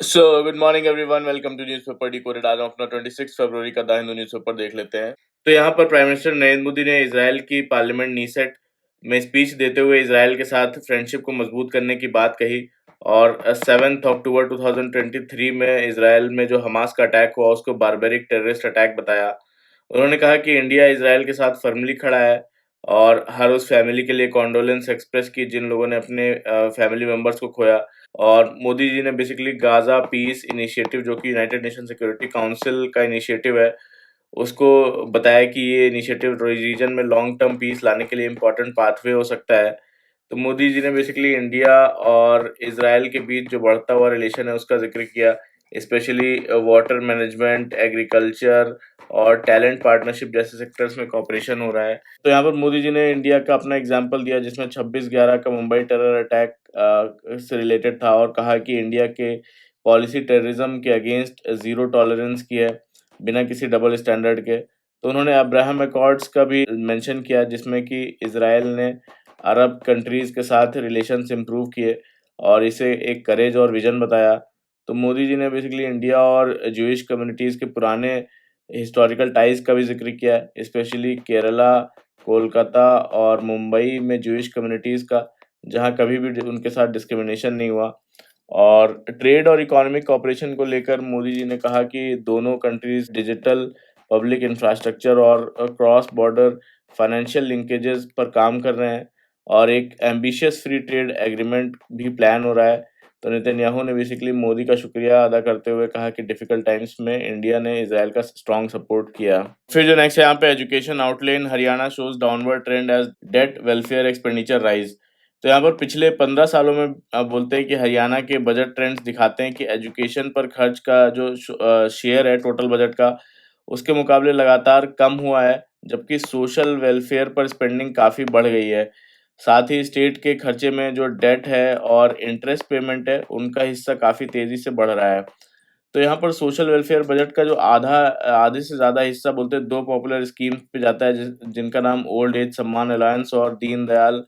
Good morning everyone, welcome to newspaper decoded. आज हम अपना 26 फरवरी का द हिंदू न्यूज़पेपर देख लेते हैं। तो यहाँ पर प्राइम मिनिस्टर नरेंद्र मोदी ने इजराइल की पार्लियामेंट नीसेट में स्पीच देते हुए इजराइल के साथ फ्रेंडशिप को मजबूत करने की बात कही। और 7 अक्टूबर 2023 में इजराइल में जो हमास का अटैक हुआ उसको बारबेरिक टेररिस्ट अटैक बताया। उन्होंने कहा कि इंडिया इजराइल के साथ फर्मली खड़ा है और हर उस फैमिली के लिए कॉन्डोलेंस एक्सप्रेस की जिन लोगों ने अपने फैमिली मेंबर्स को खोया। और मोदी जी ने बेसिकली गाजा पीस इनिशिएटिव, जो कि यूनाइटेड नेशन सिक्योरिटी काउंसिल का इनिशिएटिव है, उसको बताया कि ये इनिशिएटिव रीजन में लॉन्ग टर्म पीस लाने के लिए इम्पोर्टेंट पाथवे हो सकता है। तो मोदी जी ने बेसिकली इंडिया और इजराइल के बीच जो बढ़ता हुआ रिलेशन है उसका जिक्र किया, स्पेशली वाटर मैनेजमेंट, एग्रीकल्चर और टैलेंट पार्टनरशिप जैसे सेक्टर्स में कॉपरेशन हो रहा है। तो यहाँ पर मोदी जी ने इंडिया का अपना एग्जाम्पल दिया, जिसमें 26/11 का मुंबई टेरर अटैक से रिलेटेड था, और कहा कि इंडिया के पॉलिसी टेररिज्म के अगेंस्ट ज़ीरो टॉलरेंस की है, बिना किसी डबल स्टैंडर्ड के। तो उन्होंने अब्राहम अकॉर्ड्स का भी मेंशन किया, जिसमें कि इज़राइल ने अरब कंट्रीज़ के साथ रिलेशंस इम्प्रूव किए और इसे एक करेज और विज़न बताया। तो मोदी जी ने बेसिकली इंडिया और ज्यूइश कम्युनिटीज़ के पुराने हिस्टोरिकल टाइज़ का भी ज़िक्र किया, स्पेशली केरला, कोलकाता और मुंबई में ज्यूइश कम्युनिटीज़ का, जहाँ कभी भी उनके साथ डिस्क्रिमिनेशन नहीं हुआ। और ट्रेड और इकोनॉमिक कोऑपरेशन को लेकर मोदी जी ने कहा कि दोनों कंट्रीज डिजिटल पब्लिक इंफ्रास्ट्रक्चर और क्रॉस बॉर्डर फाइनेंशियल लिंकेजेस पर काम कर रहे हैं, और एक एम्बिशियस फ्री ट्रेड एग्रीमेंट भी प्लान हो रहा है। तो नेतन्याहू ने बेसिकली मोदी का शुक्रिया अदा करते हुए कहा कि डिफिकल्ट टाइम्स में इंडिया ने इसराइल का स्ट्रॉन्ग सपोर्ट किया। फिर जो नेक्स्ट है यहाँ पे education outline, Haryana shows downward trend as debt welfare expenditure rise. तो यहाँ पर पिछले 15 सालों में बोलते हैं कि हरियाणा के बजट ट्रेंड्स दिखाते हैं कि एजुकेशन पर खर्च का जो शेयर है टोटल बजट का, उसके मुकाबले लगातार कम हुआ है, जबकि सोशल वेलफेयर पर स्पेंडिंग काफ़ी बढ़ गई है। साथ ही स्टेट के खर्चे में जो डेट है और इंटरेस्ट पेमेंट है, उनका हिस्सा काफ़ी तेज़ी से बढ़ रहा है। तो यहाँ पर सोशल वेलफेयर बजट का जो आधे से ज़्यादा हिस्सा बोलते हैं 2 पॉपुलर स्कीम्स पे जाता है, जिनका नाम ओल्ड एज सम्मान अलायंस और दीन दयाल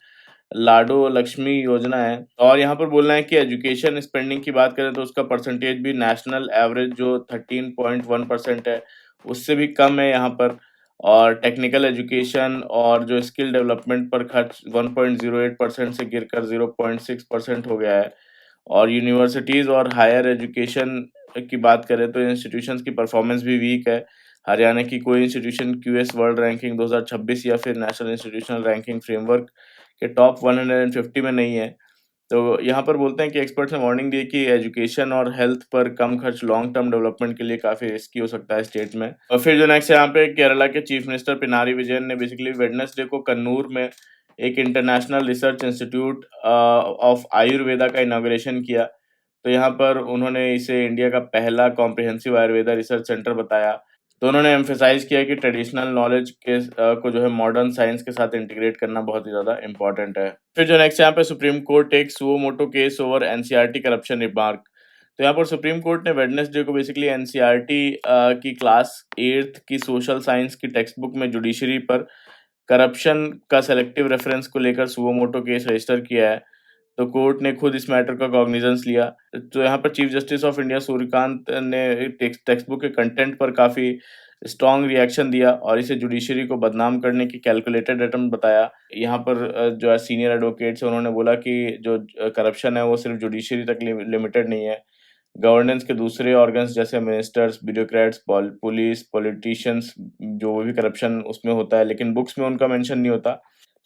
लाडो लक्ष्मी योजना है। और यहाँ पर बोलना है कि एजुकेशन स्पेंडिंग की बात करें तो उसका परसेंटेज भी नेशनल एवरेज जो 13.1% है, उससे भी कम है यहाँ पर। और टेक्निकल एजुकेशन और जो स्किल डेवलपमेंट पर खर्च 1.08% से गिरकर 0.6% हो गया है। और यूनिवर्सिटीज़ और हायर एजुकेशन की बात करें तो इंस्टीट्यूशंस की परफॉर्मेंस भी वीक है। हरियाणा की कोई इंस्टीट्यूशन क्यूएस वर्ल्ड रैंकिंग 2026 या फिर नेशनल इंस्टीट्यूशनल रैंकिंग फ्रेमवर्क के टॉप 150 में नहीं है। तो यहाँ पर बोलते हैं कि एक्सपर्ट्स ने वार्निंग दी है कि एजुकेशन और हेल्थ पर कम खर्च लॉन्ग टर्म डेवलपमेंट के लिए काफ़ी रिस्की हो सकता है स्टेट में। और फिर जो नेक्स्ट है यहाँ पे, केरला के चीफ मिनिस्टर पिनारी विजयन ने बेसिकली वेडनेसडे को कन्नूर में एक international research institute of Ayurveda का इनाग्रेशन किया। तो यहाँ पर उन्होंने इसे इंडिया का पहला कॉम्प्रिहेंसिव आयुर्वेदा रिसर्च सेंटर बताया। तो उन्होंने एम्फेसाइज किया कि ट्रेडिशनल नॉलेज के को जो है मॉडर्न साइंस के साथ इंटीग्रेट करना बहुत ही ज़्यादा इम्पोर्टेंट है। फिर जो नेक्स्ट यहाँ पे, Supreme Court take suo motu case over NCERT corruption remark. तो यहाँ पर सुप्रीम कोर्ट ने वेडनेसडे को बेसिकली एनसीईआरटी की क्लास 8th की सोशल साइंस की टेक्स्ट बुक में जुडिशरी पर करप्शन का सेलेक्टिव रेफरेंस को लेकर सुओ मोटो केस रजिस्टर किया है। तो कोर्ट ने खुद इस मैटर का कॉग्निजेंस लिया। तो यहाँ पर chief justice of India Suryakant ने टेक्स्ट बुक के कंटेंट पर काफ़ी स्ट्रॉन्ग रिएक्शन दिया और इसे जुडिशरी को बदनाम करने की कैलकुलेटेड अटेम्प्ट बताया। यहाँ पर जो है सीनियर एडवोकेट्स हैं, उन्होंने बोला कि जो करप्शन है वो सिर्फ जुडिशरी तक लिमिटेड नहीं है। गवर्नेंस के दूसरे ऑर्गन्स जैसे मिनिस्टर्स, ब्यूरोक्रेट्स, पुलिस, पॉलिटिशियंस, जो भी करप्शन उसमें होता है, लेकिन बुक्स में उनका मेंशन नहीं होता।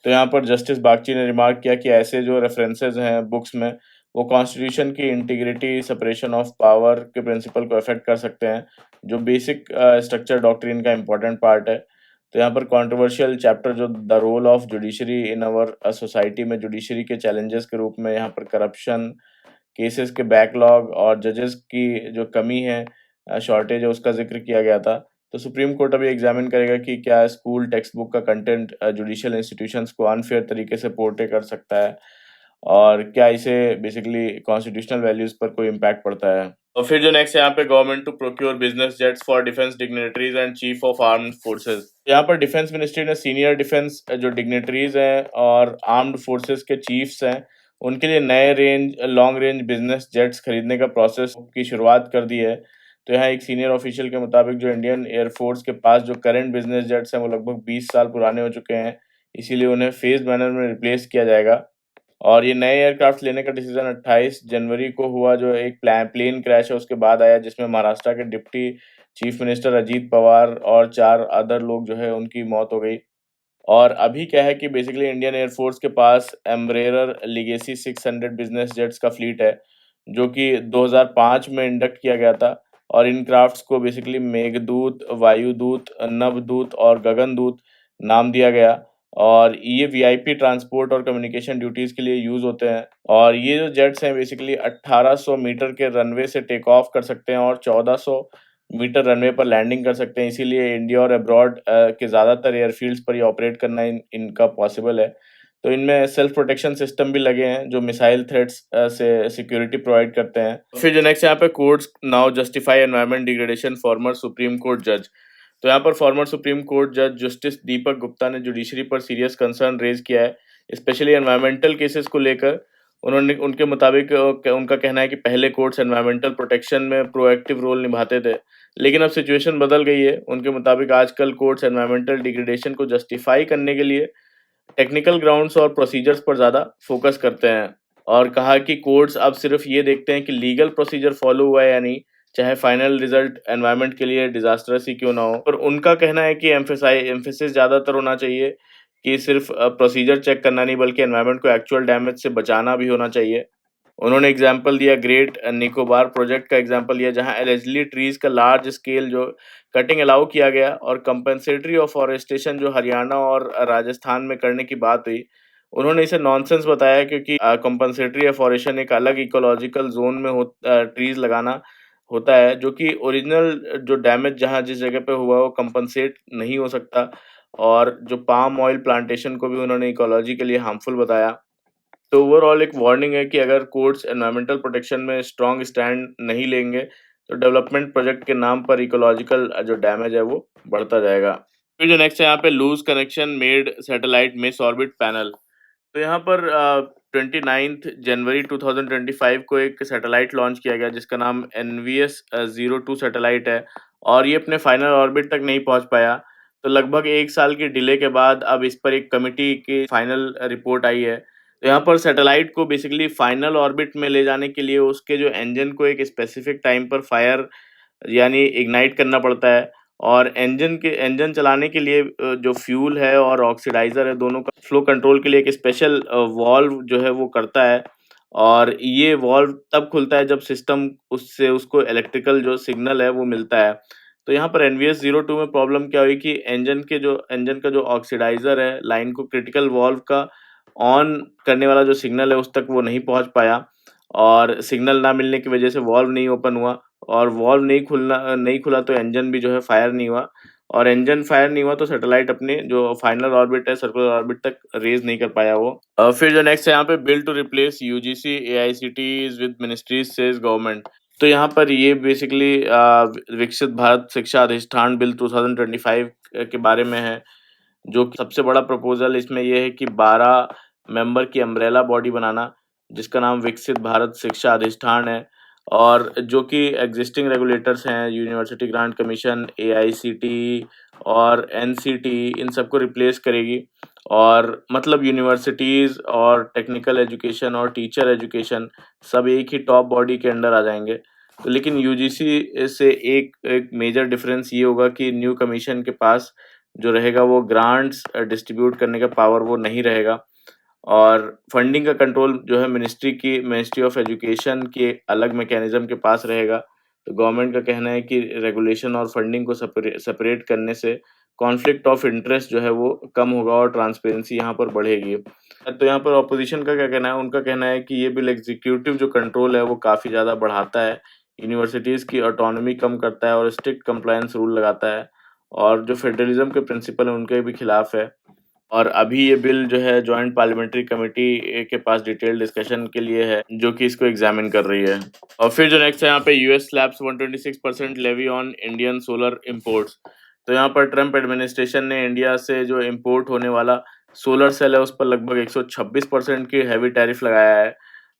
तो यहाँ पर जस्टिस बागची ने रिमार्क किया कि ऐसे जो रेफरेंसेस हैं बुक्स में, वो कॉन्स्टिट्यूशन की इंटीग्रिटी, सेपरेशन ऑफ पावर के प्रिंसिपल को अफेक्ट कर सकते हैं, जो बेसिक स्ट्रक्चर डॉक्ट्रिन का इम्पोर्टेंट पार्ट है। तो यहाँ पर कंट्रोवर्शियल चैप्टर जो the role of judiciary in our society में जुडिशरी के चैलेंजेस के रूप में यहाँ पर करप्शन, केसेस के बैकलॉग और जजेस की जो कमी है, शॉर्टेज है, उसका ज़िक्र किया गया था। तो सुप्रीम कोर्ट अभी एग्ज़ामिन करेगा कि क्या स्कूल टेक्स्ट बुक का कंटेंट जुडिशियल इंस्टीट्यूशंस को अनफेयर तरीके से पोर्ट्रे कर सकता है, और क्या इसे बेसिकली कॉन्स्टिट्यूशनल वैल्यूज़ पर कोई इम्पैक्ट पड़ता है। और फिर जो नेक्स्ट है यहाँ पे, government to procure business jets for defence dignitaries and chief of armed forces. यहाँ पर डिफेंस मिनिस्ट्री ने सीनियर डिफेंस जो डिग्नेटरीज हैं और आर्म्ड फोर्सेस के चीफ्स हैं, उनके लिए नए लॉन्ग रेंज बिजनेस जेट्स खरीदने का प्रोसेस की शुरुआत कर दी है। तो यहाँ एक सीनियर ऑफिशियल के मुताबिक जो इंडियन एयरफोर्स के पास जो करंट बिजनेस जेट्स हैं वो लगभग 20 साल पुराने हो चुके हैं, इसीलिए उन्हें फेज मैनर में रिप्लेस किया जाएगा। और ये नए एयरक्राफ्ट लेने का डिसीजन 28 जनवरी को हुआ, जो एक प्लेन क्रैश है उसके बाद आया, जिसमें महाराष्ट्र के deputy chief minister Ajit Pawar और 4 अदर लोग जो है उनकी मौत हो गई। और अभी क्या है कि बेसिकली इंडियन एयरफोर्स के पास एम्ब्रेयर लीगेसी 600 बिजनेस जेट्स का फ्लीट है, जो कि 2005 में इंडक्ट किया गया था। और इन क्राफ्ट्स को बेसिकली मेघदूत, वायुदूत, नभदूत और गगनदूत नाम दिया गया। और ये वीआईपी ट्रांसपोर्ट और कम्युनिकेशन ड्यूटीज के लिए यूज होते हैं। और ये जो जेट्स हैं बेसिकली 1800 मीटर के रनवे से टेक ऑफ कर सकते हैं और 1400 मीटर रनवे पर लैंडिंग कर सकते हैं। इसीलिए इंडिया और अब्रॉड के ज़्यादातर एयरफील्ड्स पर ये ऑपरेट करना इनका पॉसिबल है। तो इनमें सेल्फ प्रोटेक्शन सिस्टम भी लगे हैं जो मिसाइल थ्रेट्स से सिक्योरिटी प्रोवाइड करते हैं। फिर जो नेक्स्ट यहाँ पे courts now justify environment degradation, former supreme court जज। तो यहाँ पर फॉर्मर सुप्रीम कोर्ट जज जस्टिस दीपक गुप्ता ने जुडिशरी पर सीरियस कंसर्न रेज किया है, स्पेशली एनवायरमेंटल केसेस को लेकर। उन्होंने उनके मुताबिक उनका कहना है कि पहले कोर्ट्स एनवायरमेंटल प्रोटेक्शन में प्रोएक्टिव रोल निभाते थे, लेकिन अब सिचुएशन बदल गई है। उनके मुताबिक आजकल कोर्ट्स एनवायरमेंटल डिग्रेडेशन को जस्टिफाई करने के लिए टेक्निकल ग्राउंड्स और प्रोसीजर्स पर ज़्यादा फोकस करते हैं। और कहा कि कोर्ट्स अब सिर्फ ये देखते हैं कि लीगल प्रोसीजर फॉलो हुआ है या नहीं, चाहे फाइनल रिजल्ट एनवायरनमेंट के लिए डिजास्टरस ही क्यों ना हो। और उनका कहना है कि एम्फेसिस ज़्यादातर होना चाहिए कि सिर्फ प्रोसीजर चेक करना नहीं, बल्कि एनवायरनमेंट को एक्चुअल डैमेज से बचाना भी होना चाहिए। उन्होंने एग्जाम्पल दिया, ग्रेट निकोबार प्रोजेक्ट का एग्जाम्पल दिया, जहां एलिजिबली ट्रीज का लार्ज स्केल जो कटिंग अलाउ किया गया, और कंपनसेटरी ऑफोरेस्टेशन जो हरियाणा और राजस्थान में करने की बात हुई। उन्होंने इसे नॉनसेंस बताया, क्योंकि कंपनसेटरी अफॉरेस्टेशन एक अलग इकोलॉजिकल जोन में ट्रीज लगाना होता है, जो कि ओरिजिनल जो डैमेज जहाँ जिस जगह पे हुआ वो कंपनसेट नहीं हो सकता। और जो पाम ऑयल प्लांटेशन को भी उन्होंने इकोलॉजी के लिए हार्मफुल बताया। तो ओवरऑल एक वार्निंग है कि अगर कोर्ट्स एनवायरमेंटल प्रोटेक्शन में स्ट्रांग स्टैंड नहीं लेंगे, तो डेवलपमेंट प्रोजेक्ट के नाम पर इकोलॉजिकल जो डैमेज है वो बढ़ता जाएगा। फिर जो नेक्स्ट है यहाँ पे, loose connection made satellite miss orbit panel. तो यहाँ पर 29 जनवरी 2025 को एक सैटेलाइट लॉन्च किया गया, जिसका नाम NVS-02 सैटेलाइट है। और ये अपने फाइनल ऑर्बिट तक नहीं पहुंच पाया। तो लगभग 1 साल की डिले के बाद अब इस पर एक कमिटी की फाइनल रिपोर्ट आई है। तो यहाँ पर सैटेलाइट को बेसिकली फाइनल ऑर्बिट में ले जाने के लिए उसके जो इंजन को एक स्पेसिफिक टाइम पर फायर यानी इग्नाइट करना पड़ता है। और इंजन चलाने के लिए जो फ्यूल है और ऑक्सीडाइज़र है, दोनों का फ्लो कंट्रोल के लिए एक स्पेशल वाल्व जो है वो करता है। और ये वाल्व तब खुलता है जब सिस्टम उससे उसको इलेक्ट्रिकल जो सिग्नल है वो मिलता है। तो यहाँ पर NVS-02 में प्रॉब्लम क्या हुई कि इंजन का जो ऑक्सीडाइज़र है, लाइन को क्रिटिकल वाल्व का ऑन करने वाला जो सिग्नल है उस तक वो नहीं पहुँच पाया। और सिग्नल ना मिलने की वजह से वाल्व नहीं ओपन हुआ। और वाल्व नहीं खुला तो इंजन भी जो है फायर नहीं हुआ। और इंजन फायर नहीं हुआ तो सैटेलाइट अपने जो फाइनल ऑर्बिट है, सर्कुलर ऑर्बिट तक रेज नहीं कर पाया वो। फिर जो नेक्स्ट है यहाँ पे, bill to replace UGC AICTEs with ministries says government. तो यहाँ पर ये बेसिकली विकसित भारत शिक्षा अधिष्ठान बिल 2025 के बारे में है, जो कि सबसे बड़ा प्रपोजल इसमें ये है कि 12 मेंबर की अम्ब्रेला बॉडी बनाना, जिसका नाम विकसित भारत शिक्षा अधिष्ठान है। और जो कि एग्जिस्टिंग रेगुलेटर्स हैं, यूनिवर्सिटी ग्रांट कमीशन, AICTE और NCTE, इन सबको रिप्लेस करेगी। और मतलब यूनिवर्सिटीज़ और टेक्निकल एजुकेशन और टीचर एजुकेशन सब एक ही टॉप बॉडी के अंडर आ जाएंगे। तो लेकिन UGC से एक एक मेजर डिफरेंस ये होगा कि न्यू कमीशन के पास जो रहेगा वो ग्रांट्स डिस्ट्रीब्यूट करने का पावर वो नहीं रहेगा। और फंडिंग का कंट्रोल जो है मिनिस्ट्री ऑफ एजुकेशन के अलग मैकेनिज्म के पास रहेगा। तो गवर्नमेंट का कहना है कि रेगुलेशन और फंडिंग को सेपरेट करने से कॉन्फ्लिक्ट ऑफ इंटरेस्ट जो है वो कम होगा और ट्रांसपेरेंसी यहाँ पर बढ़ेगी। तो यहाँ पर ऑपोजिशन का क्या कहना है, उनका कहना है कि ये बिल एग्जीक्यूटिव जो कंट्रोल है वो काफ़ी ज़्यादा बढ़ाता है, यूनिवर्सिटीज़ की ऑटोनॉमी कम करता है और स्ट्रिक्ट कंप्लायंस रूल लगाता है। और जो फेडरलिज्म के प्रिंसिपल हैं उनके भी खिलाफ है। और अभी ये बिल जो है जॉइंट पार्लियामेंट्री कमेटी के पास डिटेल डिस्कशन के लिए है, जो कि इसको एग्जामिन कर रही है। और फिर जो नेक्स्ट है यहाँ पे, US slabs 126% levy on Indian solar imports. तो यहाँ पर ट्रम्प एडमिनिस्ट्रेशन ने इंडिया से जो इम्पोर्ट होने वाला सोलर सेल है उस पर लगभग 126% की हेवी टैरिफ लगाया है।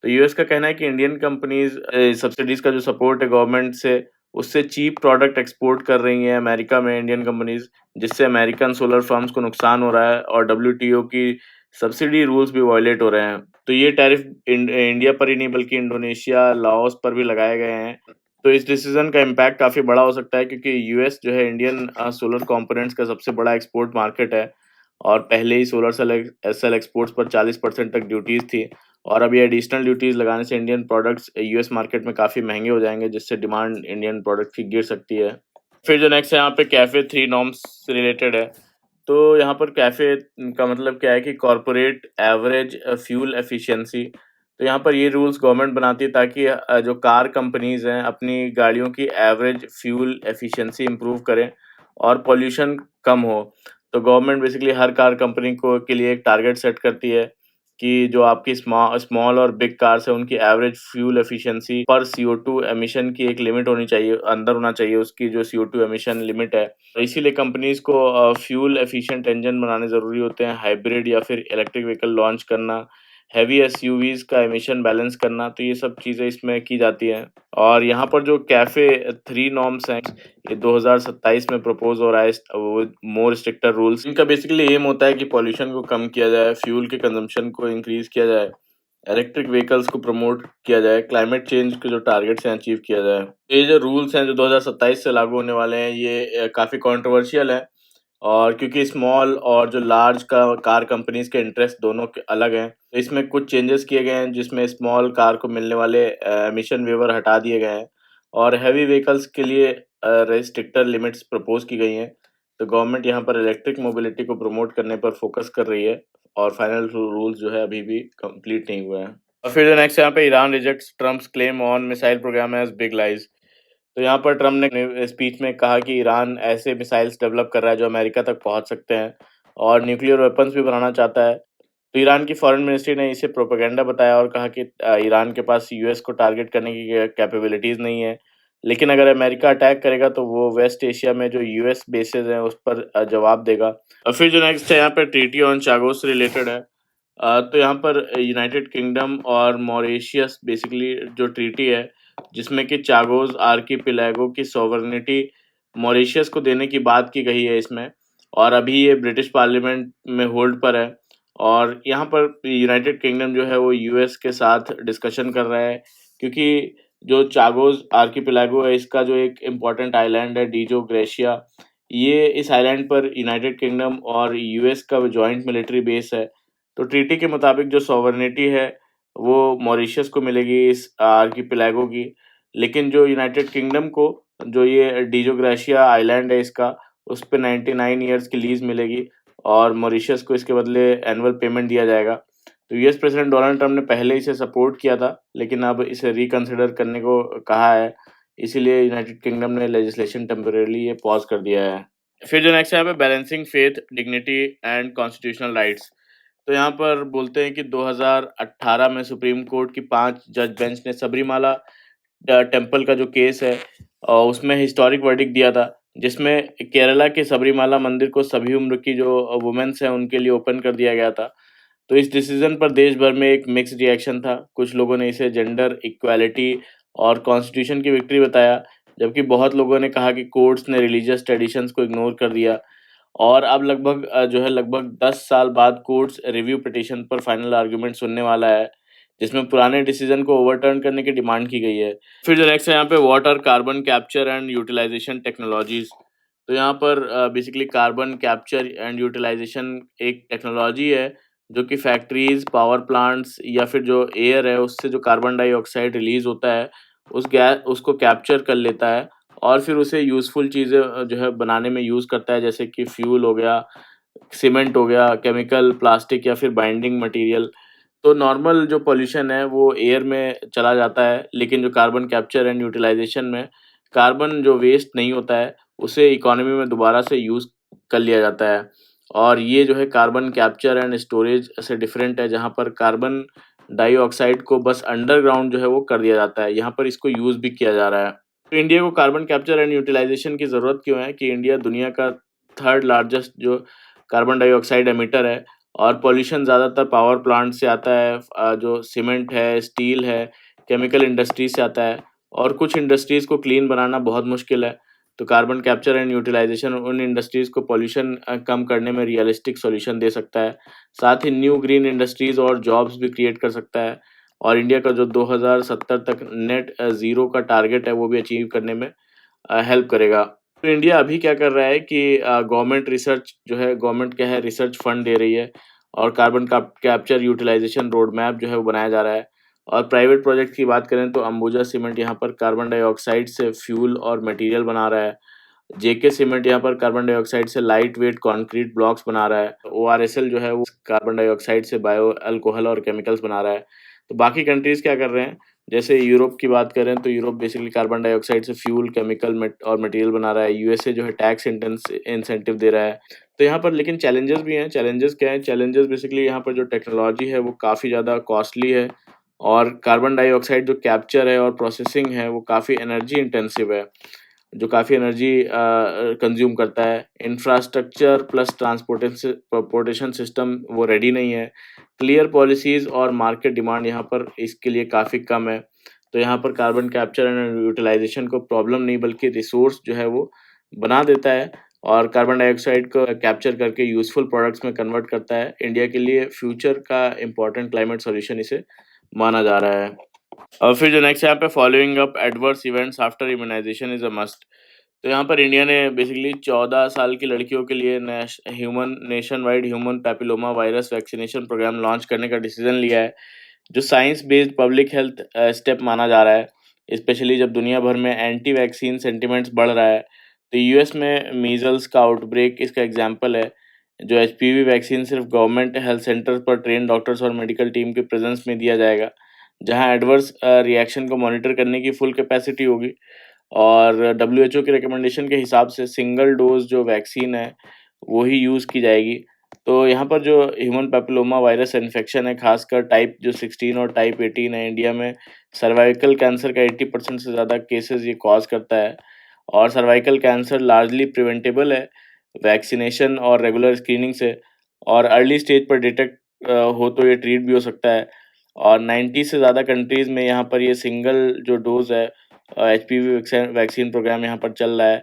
तो यूएस का कहना है कि इंडियन कंपनीज सब्सिडीज का जो सपोर्ट है गवर्नमेंट से, उससे चीप प्रोडक्ट एक्सपोर्ट कर रही हैं अमेरिका में इंडियन कंपनीज, जिससे अमेरिकन सोलर फर्म्स को नुकसान हो रहा है और डब्ल्यूटीओ की सब्सिडी रूल्स भी वायलेट हो रहे हैं। तो ये टैरिफ इंडिया पर ही नहीं बल्कि इंडोनेशिया, लाओस पर भी लगाए गए हैं। तो इस डिसीजन का इम्पैक्ट काफ़ी बड़ा हो सकता है क्योंकि यूएस जो है इंडियन सोलर कंपोनेंट्स का सबसे बड़ा एक्सपोर्ट मार्केट है और पहले ही सोलर सेल एक्सपोर्ट्स पर 40% तक ड्यूटीज़ थी और अब ये एडिशनल ड्यूटीज़ लगाने से इंडियन प्रोडक्ट्स यूएस मार्केट में काफ़ी महंगे हो जाएंगे, जिससे डिमांड इंडियन प्रोडक्ट की गिर सकती है। फिर जो नेक्स्ट है यहाँ पे कैफ़े 3 नॉर्म्स से रिलेटेड है। तो यहाँ पर कैफ़े का मतलब क्या है कि कॉर्पोरेट एवरेज फ्यूल एफिशिएंसी। तो यहाँ पर ये रूल्स गवर्नमेंट बनाती है ताकि जो कार कंपनीज़ हैं अपनी गाड़ियों की एवरेज फ्यूल एफिशिएंसी इम्प्रूव करें और पॉल्यूशन कम हो। तो गवर्नमेंट बेसिकली हर कार कंपनी को के लिए एक टारगेट सेट करती है कि जो आपकी स्मॉल और बिग कार्स है उनकी एवरेज फ्यूल एफिशिएंसी पर CO2 एमिशन की एक लिमिट होनी चाहिए, अंदर होना चाहिए उसकी जो CO2 एमिशन लिमिट है। तो इसीलिए कंपनीज़ को फ्यूल एफिशिएंट इंजन बनाने ज़रूरी होते हैं, हाइब्रिड या फिर इलेक्ट्रिक व्हीकल लॉन्च करना, हेवी एसयूवीज़ का एमिशन बैलेंस करना, तो ये सब चीज़ें इसमें की जाती हैं। और यहाँ पर जो कैफ़े 3 नॉर्म्स हैं, ये 2027 में प्रपोज़ हो रहा है विद मोर स्ट्रिक्टर रूल्स। इनका बेसिकली एम होता है कि पॉल्यूशन को कम किया जाए, फ्यूल के कंज़म्पशन को इंक्रीज़ किया जाए, इलेक्ट्रिक व्हीकल्स को प्रमोट किया जाए, क्लाइमेट चेंज के जो टारगेट्स हैं अचीव किया जाए। ये जो रूल्स हैं जो 2027 से लागू होने वाले हैं ये काफ़ी कंट्रोवर्शियल है और क्योंकि स्मॉल और जो लार्ज का कार कंपनीज़ के इंटरेस्ट दोनों के अलग हैं, तो इसमें कुछ चेंजेस किए गए हैं जिसमें स्मॉल कार को मिलने वाले एमिशन वेवर हटा दिए गए हैं और हेवी व्हीकल्स के लिए रिस्ट्रिक्टर लिमिट्स प्रपोज़ की गई हैं। तो गवर्नमेंट यहाँ पर इलेक्ट्रिक मोबिलिटी को प्रमोट करने पर फोकस कर रही है और फाइनल रूल्स जो है अभी भी कंप्लीट नहीं हुए हैं। और फिर जो नेक्स्ट यहाँ पे Iran rejects Trump's claim on missile programme as big lies. तो यहाँ पर ट्रम्प ने अपने स्पीच में कहा कि ईरान ऐसे मिसाइल्स डेवलप कर रहा है जो अमेरिका तक पहुँच सकते हैं और न्यूक्लियर वेपन्स भी बनाना चाहता है। तो ईरान की फॉरेन मिनिस्ट्री ने इसे प्रोपेगेंडा बताया और कहा कि ईरान के पास यूएस को टारगेट करने की कैपेबिलिटीज़ नहीं है। लेकिन अगर अमेरिका अटैक करेगा तो वो वेस्ट एशिया में जो यूएस बेसेस हैं उस पर जवाब देगा। और फिर जो नेक्स्ट है यहाँ पे ट्रीटी ऑन चागोस से रिलेटेड है। तो यहाँ पर यूनाइटेड किंगडम और मॉरिशियस बेसिकली जो ट्रीटी है जिसमें कि चागोस आर्किपेलागो की सॉवरेनिटी मॉरिशियस को देने की बात की गई है इसमें और अभी ये ब्रिटिश पार्लियामेंट में होल्ड पर है और यहाँ पर यूनाइटेड किंगडम जो है वो यूएस के साथ डिस्कशन कर रहा है क्योंकि जो चागोस आर्किपेलागो है इसका जो एक इम्पॉर्टेंट आइलैंड है डीजो ग्रेशिया, ये इस आइलैंड पर यूनाइटेड किंगडम और यूएस का जॉइंट मिलिट्री बेस है। तो ट्रीटी के मुताबिक जो सॉवरेनिटी है वो मॉरिशस को मिलेगी इस आर्किपेलागो की, लेकिन जो यूनाइटेड किंगडम को जो ये डिजोग्राशिया आइलैंड है इसका उस पे 99 ईयर्स की लीज़ मिलेगी और मॉरिशस को इसके बदले एनुअल पेमेंट दिया जाएगा। तो यूएस प्रेसिडेंट डोनाल्ड ट्रम्प ने पहले इसे सपोर्ट किया था, लेकिन अब इसे रिकंसिडर करने को कहा है, इसीलिए यूनाइटेड किंगडम ने लेजिस्लेशन टेम्परेरीली ये पॉज़ कर दिया है। फिर जो नेक्स्ट है यहाँ पे balancing faith, dignity and constitutional rights. तो यहाँ पर बोलते हैं कि 2018 में सुप्रीम कोर्ट की 5 जज बेंच ने सबरीमाला टेम्पल का जो केस है उसमें हिस्टोरिक वर्डिक्ट दिया था, जिसमें केरला के सबरीमाला मंदिर को सभी उम्र की जो वुमेन्स हैं उनके लिए ओपन कर दिया गया था। तो इस डिसीजन पर देश भर में एक मिक्स्ड रिएक्शन था। कुछ लोगों ने इसे जेंडर इक्वालिटी और कॉन्स्टिट्यूशन की विक्ट्री बताया, जबकि बहुत लोगों ने कहा कि कोर्ट्स ने रिलीजियस ट्रेडिशंस को इग्नोर कर दिया और अब लगभग 10 साल बाद कोर्ट्स रिव्यू पिटीशन पर फाइनल आर्गुमेंट सुनने वाला है, जिसमें पुराने डिसीजन को ओवरटर्न करने की डिमांड की गई है। फिर जो नेक्स्ट है यहाँ पे water carbon capture and utilisation technologies. तो यहाँ पर basically carbon capture and utilisation एक टेक्नोलॉजी है, जो कि फैक्ट्रीज़, पावर प्लांट्स या फिर जो एयर है उससे जो कार्बन डाइऑक्साइड रिलीज़ होता है, उसको कैप्चर कर लेता है और फिर उसे यूज़फुल चीज़ें जो है बनाने में यूज़ करता है, जैसे कि फ्यूल हो गया, सीमेंट हो गया, केमिकल, प्लास्टिक या फिर बाइंडिंग मटेरियल। तो नॉर्मल जो पॉल्यूशन है वो एयर में चला जाता है, लेकिन जो कार्बन कैप्चर एंड यूटिलाइजेशन में कार्बन जो वेस्ट नहीं होता है, उसे इकोनॉमी में दोबारा से यूज़ कर लिया जाता है। और ये जो है कार्बन कैप्चर एंड स्टोरेज से डिफरेंट है, जहाँ पर कार्बन डाइऑक्साइड को बस अंडरग्राउंड जो है वो कर दिया जाता है, यहाँ पर इसको यूज़ भी किया जा रहा है। तो इंडिया को कार्बन कैप्चर एंड यूटिलाइजेशन की ज़रूरत क्यों है कि इंडिया दुनिया का थर्ड लार्जेस्ट जो कार्बन डाइऑक्साइड एमिटर है और पॉल्यूशन ज़्यादातर पावर प्लांट से आता है, जो सीमेंट है, स्टील है, केमिकल इंडस्ट्री से आता है और कुछ इंडस्ट्रीज़ को क्लीन बनाना बहुत मुश्किल है। तो कार्बन कैप्चर एंड यूटिलाइज़ेशन उन इंडस्ट्रीज़ को पॉल्यूशन कम करने में रियलिस्टिक सॉल्यूशन दे सकता है। साथ ही न्यू ग्रीन इंडस्ट्रीज़ और जॉब्स भी क्रिएट कर सकता है और इंडिया का जो 2070 तक नेट ज़ीरो का टारगेट है, वो भी अचीव करने में हेल्प करेगा। तो इंडिया अभी क्या कर रहा है कि गवर्नमेंट रिसर्च जो है, गवर्नमेंट क्या है, रिसर्च फंड दे रही है और carbon capture utilisation road map जो है वो बनाया जा रहा है। और प्राइवेट प्रोजेक्ट की बात करें तो अंबुजा सीमेंट यहाँ पर कार्बन डाइऑक्साइड से फ्यूल और मटेरियल बना रहा है। जेके सीमेंट यहाँ पर कार्बन डाइऑक्साइड से लाइट वेट कंक्रीट ब्लॉक्स बना रहा है। ओआरएसएल जो है वो कार्बन डाइऑक्साइड से बायो अल्कोहल और केमिकल्स बना रहा है। तो बाकी कंट्रीज क्या कर रहे हैं, जैसे यूरोप की बात करें तो यूरोप बेसिकली कार्बन डाइऑक्साइड से फ्यूल, केमिकल और मटेरियल बना रहा है। यूएसए जो है टैक्स इंसेंटिव दे रहा है। तो यहाँ पर लेकिन चैलेंजेस भी हैं। चैलेंजेस क्या हैं? चैलेंजेस बेसिकली यहाँ पर जो टेक्नोलॉजी है वो काफ़ी ज़्यादा कॉस्टली है और कार्बन डाइऑक्साइड जो कैप्चर है और प्रोसेसिंग है वो काफ़ी एनर्जी इंटेंसिव है, जो काफ़ी एनर्जी कंज्यूम करता है। इंफ्रास्ट्रक्चर प्लस ट्रांसपोर्टेशन सिस्टम वो रेडी नहीं है। क्लियर पॉलिसीज़ और मार्केट डिमांड यहाँ पर इसके लिए काफ़ी कम है। तो यहाँ पर कार्बन कैप्चर एंड यूटिलाइज़ेशन को प्रॉब्लम नहीं बल्कि रिसोर्स जो है वो बना देता है और कार्बन डाइऑक्साइड को कैप्चर करके यूज़फुल प्रोडक्ट्स में कन्वर्ट करता है। इंडिया के लिए फ्यूचर का इम्पोर्टेंट क्लाइमेट सॉल्यूशन इसे माना जा रहा है। और फिर जो नेक्स्ट यहाँ पे following up adverse events after immunisation is a must. तो यहाँ पर इंडिया ने बेसिकली 14 साल की लड़कियों के लिए nationwide human papilloma virus vaccination programme launch करने का डिसीजन लिया है, जो science based public health step माना जा रहा है, स्पेशली जब दुनिया भर में एंटी वैक्सीन सेंटिमेंट्स बढ़ रहा है। तो यूएस में मीजल्स का आउटब्रेक इसका एग्जाम्पल है। जो एचपीवी वैक्सीन सिर्फ गवर्नमेंट हेल्थ सेंटर पर ट्रेन डॉक्टर्स और मेडिकल टीम के प्रेजेंस में दिया जाएगा, जहां एडवर्स रिएक्शन को मॉनिटर करने की फुल कैपेसिटी होगी। और डब्ल्यूएचओ के रिकमेंडेशन के हिसाब से सिंगल डोज जो वैक्सीन है वो ही यूज़ की जाएगी। तो यहाँ पर जो ह्यूमन पैपिलोमा वायरस इन्फेक्शन है, खासकर टाइप जो 16 और टाइप 18 है, इंडिया में सर्वाइकल कैंसर का 80% से ज़्यादा केसेस ये कॉज करता है और सर्वाइकल कैंसर लार्जली प्रिवेंटेबल है वैक्सीनेशन और रेगुलर स्क्रीनिंग से। और अर्ली स्टेज पर डिटेक्ट हो तो ये ट्रीट भी हो सकता है। और 90 से ज़्यादा कंट्रीज़ में यहाँ पर ये सिंगल जो डोज़ है एचपीवी वैक्सीन प्रोग्राम यहाँ पर चल रहा है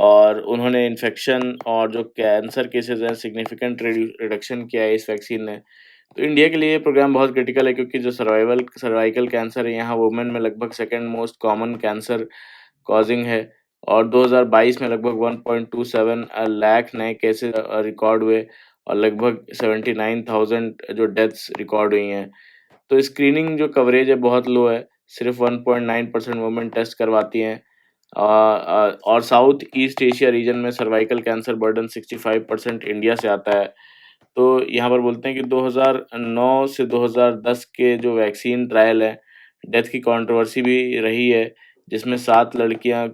और उन्होंने इन्फेक्शन और जो कैंसर केसेस हैं सिग्निफिकेंट रिडक्शन किया है इस वैक्सीन ने। तो इंडिया के लिए ये प्रोग्राम बहुत क्रिटिकल है क्योंकि जो सर्वाइकल कैंसर है यहाँ वुमेन में लगभग second most common cancer causing है और 2022 में लगभग 1.27 लाख नए केसेस रिकॉर्ड हुए और लगभग 79,000 जो डेथ्स रिकॉर्ड हुई हैं। तो स्क्रीनिंग जो कवरेज है बहुत लो है, सिर्फ 1.9% वुमेन टेस्ट करवाती हैं। और साउथ ईस्ट एशिया रीजन में सर्वाइकल कैंसर बर्डन 65% इंडिया से आता है। तो यहाँ पर बोलते हैं कि 2009 से 2010 के जो वैक्सीन ट्रायल है, डेथ की कंट्रोवर्सी भी रही है, जिसमें 7 लड़कियों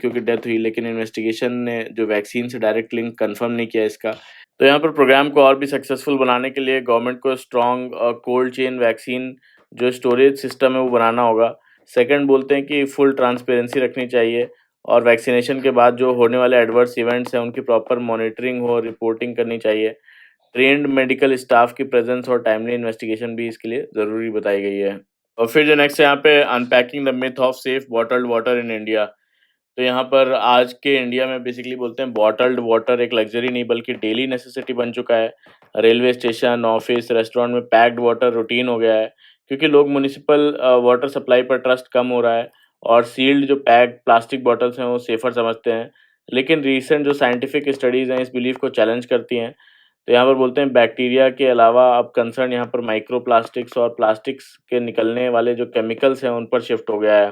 की डेथ हुई, लेकिन इन्वेस्टिगेशन ने जो वैक्सीन से डायरेक्ट लिंक कंफर्म नहीं किया इसका। तो यहाँ पर प्रोग्राम को और भी सक्सेसफुल बनाने के लिए गवर्नमेंट को स्ट्रॉन्ग कोल्ड चेन वैक्सीन जो स्टोरेज सिस्टम है वो बनाना होगा। सेकंड बोलते हैं कि फुल ट्रांसपेरेंसी रखनी चाहिए और वैक्सीनेशन के बाद जो होने वाले एडवर्स इवेंट्स हैं उनकी प्रॉपर मॉनिटरिंग हो, रिपोर्टिंग करनी चाहिए। ट्रेन्ड मेडिकल स्टाफ की प्रेजेंस और टाइमली इन्वेस्टिगेशन भी इसके लिए ज़रूरी बताई गई है। और फिर जो नेक्स्ट है यहाँ पे unpacking the myth of safe bottled water in India. तो यहाँ पर आज के इंडिया में बेसिकली बोलते हैं बॉटल्ड वाटर एक लग्जरी नहीं बल्कि डेली नेसेसिटी बन चुका है। रेलवे स्टेशन, ऑफिस, रेस्टोरेंट में पैक्ड वाटर रूटीन हो गया है क्योंकि लोग म्युनिसिपल वाटर सप्लाई पर ट्रस्ट कम हो रहा है और सील्ड जो पैक्ड प्लास्टिक बॉटल्स हैं वो सेफर समझते हैं। लेकिन रीसेंट जो साइंटिफिक स्टडीज़ हैं इस बिलीफ को चैलेंज करती हैं। तो यहाँ पर बोलते हैं बैक्टीरिया के अलावा अब कंसर्न यहाँ पर माइक्रो प्लास्टिक्स और प्लास्टिक्स के निकलने वाले जो केमिकल्स हैं उन पर शिफ्ट हो गया है।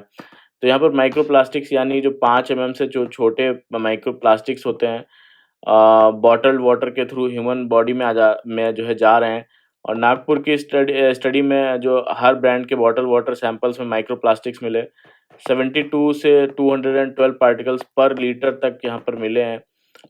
तो यहाँ पर माइक्रो प्लास्टिक्स यानी जो 5 एमएम से जो छोटे माइक्रो प्लास्टिक्स होते हैं बॉटल्ड वाटर के थ्रू ह्यूमन बॉडी में जो है जा रहे हैं। और नागपुर की स्टडी में जो हर ब्रांड के बॉटल वाटर सैंपल्स में माइक्रो प्लास्टिक्स मिले, 72 से 212 पार्टिकल्स पर लीटर तक यहाँ पर मिले हैं।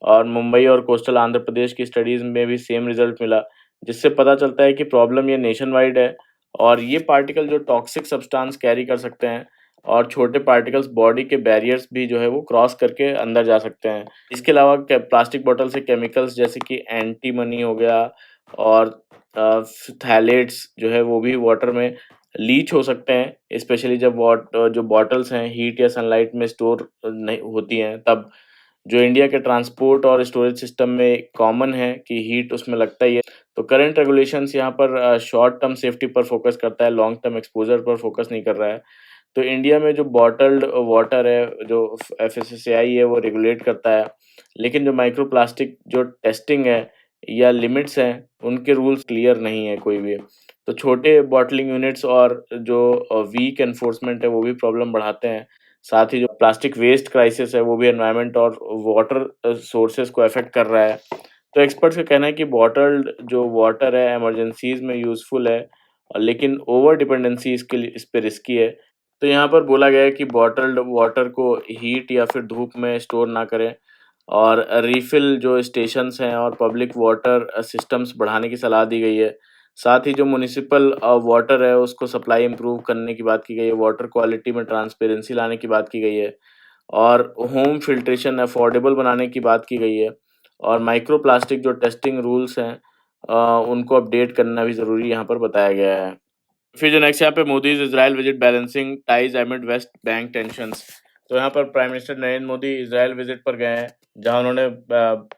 और मुंबई और कोस्टल आंध्र प्रदेश की स्टडीज़ में भी सेम रिजल्ट मिला, जिससे पता चलता है कि प्रॉब्लम ये नेशन वाइड है और ये पार्टिकल जो टॉक्सिक सब्सटेंस कैरी कर सकते हैं और छोटे पार्टिकल्स बॉडी के बैरियर्स भी जो है वो क्रॉस करके अंदर जा सकते हैं। इसके अलावा प्लास्टिक बॉटल से केमिकल्स जैसे कि एंटीमनी हो गया और थैलेट्स जो है वो भी वाटर में लीच हो सकते हैं, स्पेशली जब जो बॉटल्स हैं हीट या सनलाइट में स्टोर नहीं होती हैं तब। जो इंडिया के ट्रांसपोर्ट और स्टोरेज सिस्टम में कॉमन है कि हीट उसमें लगता ही है। तो करंट रेगुलेशंस यहाँ पर शॉर्ट टर्म सेफ्टी पर फोकस करता है, लॉन्ग टर्म एक्सपोज़र पर फोकस नहीं कर रहा है। तो इंडिया में जो बॉटल्ड वाटर है, जो एफएसएसएआई है वो रेगुलेट करता है, लेकिन जो माइक्रो प्लास्टिक जो टेस्टिंग है या लिमिट्स हैं, उनके रूल्स क्लियर नहीं है कोई भी। तो छोटे बॉटलिंग यूनिट्स और जो वीक एनफोर्समेंट है वो भी प्रॉब्लम बढ़ाते हैं। साथ ही जो प्लास्टिक वेस्ट क्राइसिस है वो भी एनवायरनमेंट और वाटर सोर्सेज को अफेक्ट कर रहा है। तो एक्सपर्ट्स का कहना है कि बॉटल्ड जो वाटर है इमरजेंसीज में यूज़फुल है, लेकिन ओवर डिपेंडेंसी इसके लिए इस पे रिस्की है। तो यहाँ पर बोला गया है कि बॉटल्ड वाटर को हीट या फिर धूप में स्टोर ना करें, और रिफ़िल जो स्टेशंस हैं और पब्लिक वाटर सिस्टम्स बढ़ाने की सलाह दी गई है। साथ ही जो म्युनिसिपल वाटर है उसको सप्लाई इम्प्रूव करने की बात की गई है, वाटर क्वालिटी में ट्रांसपेरेंसी लाने की बात की गई है, और होम फ़िल्ट्रेशन अफोर्डेबल बनाने की बात की गई है, और माइक्रो प्लास्टिक जो टेस्टिंग रूल्स हैं उनको अपडेट करना भी ज़रूरी यहाँ पर बताया गया है। फिर जो नेक्स्ट यहाँ पे Modi's Israel visit balancing ties amid West Bank tensions. तो यहाँ पर prime minister Narendra Modi Israel visit पर गए हैं, जहाँ उन्होंने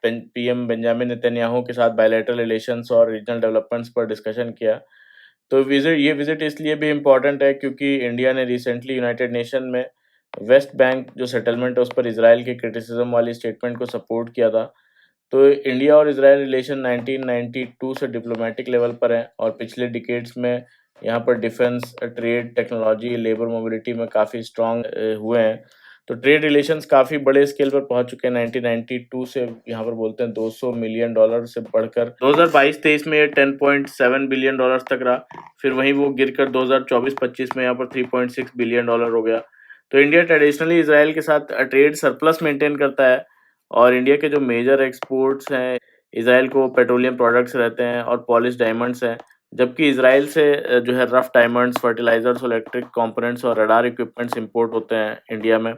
पीएम बेंजामिन नेतन्याहू के साथ बायलैटरल रिलेशंस और रीजनल डेवलपमेंट्स पर डिस्कशन किया। तो ये विजिट इसलिए भी इम्पोर्टेंट है क्योंकि इंडिया ने रिसेंटली यूनाइटेड नेशन में वेस्ट बैंक जो सेटलमेंट है उस पर इज़राइल के क्रिटिसिज्म वाली स्टेटमेंट को सपोर्ट किया था। तो इंडिया और इज़राइल रिलेशन 1992 से डिप्लोमेटिक लेवल पर हैं, और पिछले डिकेड्स में यहाँ पर defence, trade, technology, labour mobility में काफ़ी स्ट्रॉन्ग हुए हैं। तो ट्रेड रिलेशंस काफ़ी बड़े स्केल पर पहुँच चुके हैं। 1992 से यहाँ पर बोलते हैं $200 मिलियन से बढ़कर 2022-23 में ये $10.7 बिलियन तक रहा। फिर वहीं वो गिरकर 2024-25 में यहाँ पर $3.6 बिलियन हो गया। तो इंडिया ट्रेडिशनली इज़राइल के साथ ट्रेड सरप्लस मेंटेन करता है, और इंडिया के जो मेजर एक्सपोर्ट्स हैं, इज़राइल को पेट्रोलियम प्रोडक्ट्स रहते हैं और पॉलिश डायमंड्स हैं, जबकि इज़राइल से जो है rough diamonds, fertilisers, electric components और रडार इक्विपमेंट्स इंपोर्ट होते हैं इंडिया में।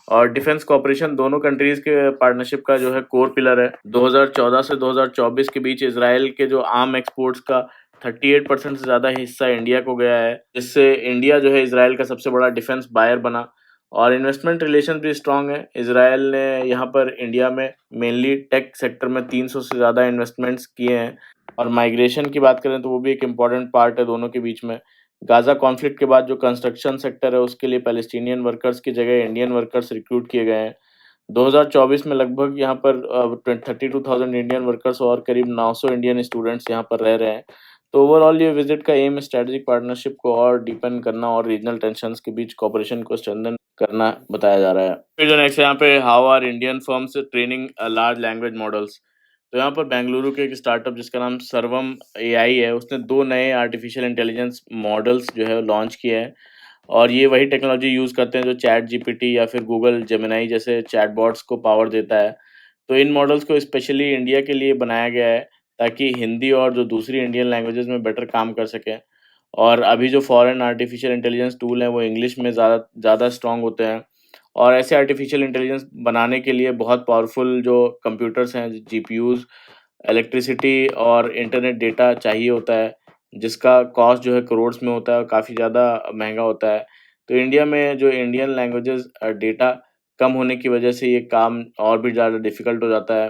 और डिफेंस कोऑपरेशन दोनों कंट्रीज़ के पार्टनरशिप का जो है कोर पिलर है। 2014 से 2024 के बीच इज़राइल के जो आर्म एक्सपोर्ट्स का 38% से ज़्यादा हिस्सा इंडिया को गया है, जिससे इंडिया जो है इज़राइल का सबसे बड़ा डिफेंस बायर बना। और इन्वेस्टमेंट रिलेशन भी स्ट्रॉन्ग है। इज़राइल ने यहाँ पर इंडिया में मेनली टेक सेक्टर में 300 से ज़्यादा इन्वेस्टमेंट्स किए हैं। और माइग्रेशन की बात करें तो वो भी एक इम्पॉर्टेंट पार्ट है दोनों के बीच में। गाज़ा कॉन्फ्लिक्ट के बाद जो कंस्ट्रक्शन सेक्टर है उसके लिए पैलेस्टीनियन वर्कर्स की जगह इंडियन वर्कर्स रिक्रूट किए गए हैं। 2024 में लगभग यहाँ पर 32,000 इंडियन वर्कर्स और करीब 900 इंडियन स्टूडेंट्स यहाँ पर रह रहे हैं। तो ओवरऑल ये विजिट का एम स्ट्रेटेजिक पार्टनरशिप को और डीपन करना और रीजनल टेंशंस के बीच कोऑपरेशन को स्ट्रेंथन करना बताया जा रहा है। फिर जो नेक्स्ट यहाँ पे how are Indian firms training large language models. तो यहाँ पर बेंगलुरु के एक स्टार्टअप जिसका नाम सर्वम एआई है, उसने 2 नए आर्टिफिशियल इंटेलिजेंस मॉडल्स जो है लॉन्च किए हैं, और ये वही टेक्नोलॉजी यूज़ करते हैं जो चैट जीपीटी या फिर गूगल जेमिनी जैसे चैटबॉट्स को पावर देता है। तो इन मॉडल्स को स्पेशली इंडिया के लिए बनाया गया है, ताकि हिंदी और जो दूसरी इंडियन लैंग्वेजेज़ में बेटर काम कर सकें। और अभी जो फॉरेन आर्टिफिशियल इंटेलिजेंस टूल हैं वो इंग्लिश में ज़्यादा ज़्यादा स्ट्रॉन्ग होते हैं, और ऐसे आर्टिफिशियल इंटेलिजेंस बनाने के लिए बहुत पावरफुल जो कंप्यूटर्स हैं, जीपीयूज़, इलेक्ट्रिसिटी और इंटरनेट डेटा चाहिए होता है, जिसका कॉस्ट जो है करोड़्स में होता है और काफ़ी ज़्यादा महँगा होता है। तो इंडिया में जो इंडियन लैंग्वेजेज़ डेटा कम होने की वजह से ये काम और भी ज़्यादा डिफ़िकल्ट हो जाता है।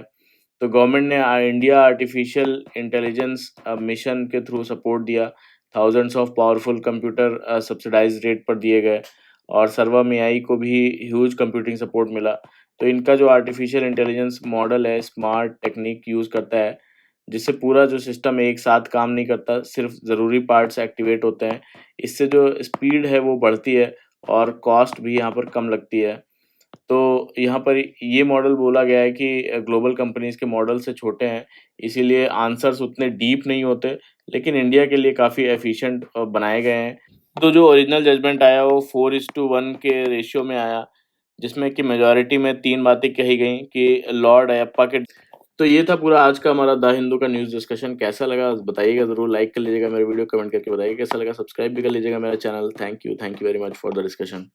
तो गवर्नमेंट ने इंडिया आर्टिफिशियल इंटेलिजेंस मिशन के थ्रू सपोर्ट दिया। Thousands of powerful computer subsidised rate पर दिए गए, और सर्वम एआई को भी ह्यूज कंप्यूटिंग सपोर्ट मिला। तो इनका जो आर्टिफिशियल इंटेलिजेंस मॉडल है, स्मार्ट टेक्निक यूज़ करता है, जिससे पूरा जो सिस्टम एक साथ काम नहीं करता, सिर्फ़ ज़रूरी पार्ट्स एक्टिवेट होते हैं। इससे जो स्पीड है वो बढ़ती है, और कॉस्ट भी यहाँ पर कम लगती है। तो यहाँ पर ये मॉडल बोला गया है कि ग्लोबल कंपनीज़ के मॉडल से छोटे हैं, इसीलिए आंसर्स उतने डीप नहीं होते, लेकिन इंडिया के लिए काफ़ी एफ़िशिएंट बनाए गए हैं। तो जो ओरिजिनल जजमेंट आया वो 4:1 के रेशियो में आया, जिसमें कि मेजॉरिटी में 3 बातें कही गईं कि लॉर्ड अयप्पा के। तो ये था पूरा आज का हमारा द हिंदू का न्यूज़ डिस्कशन। कैसा लगा बताइएगा ज़रूर, लाइक कर लीजिएगा मेरे वीडियो, कमेंट करके बताइए कैसा लगा, सब्सक्राइब भी कर लीजिएगा मेरा channel. Thank you very much for the discussion.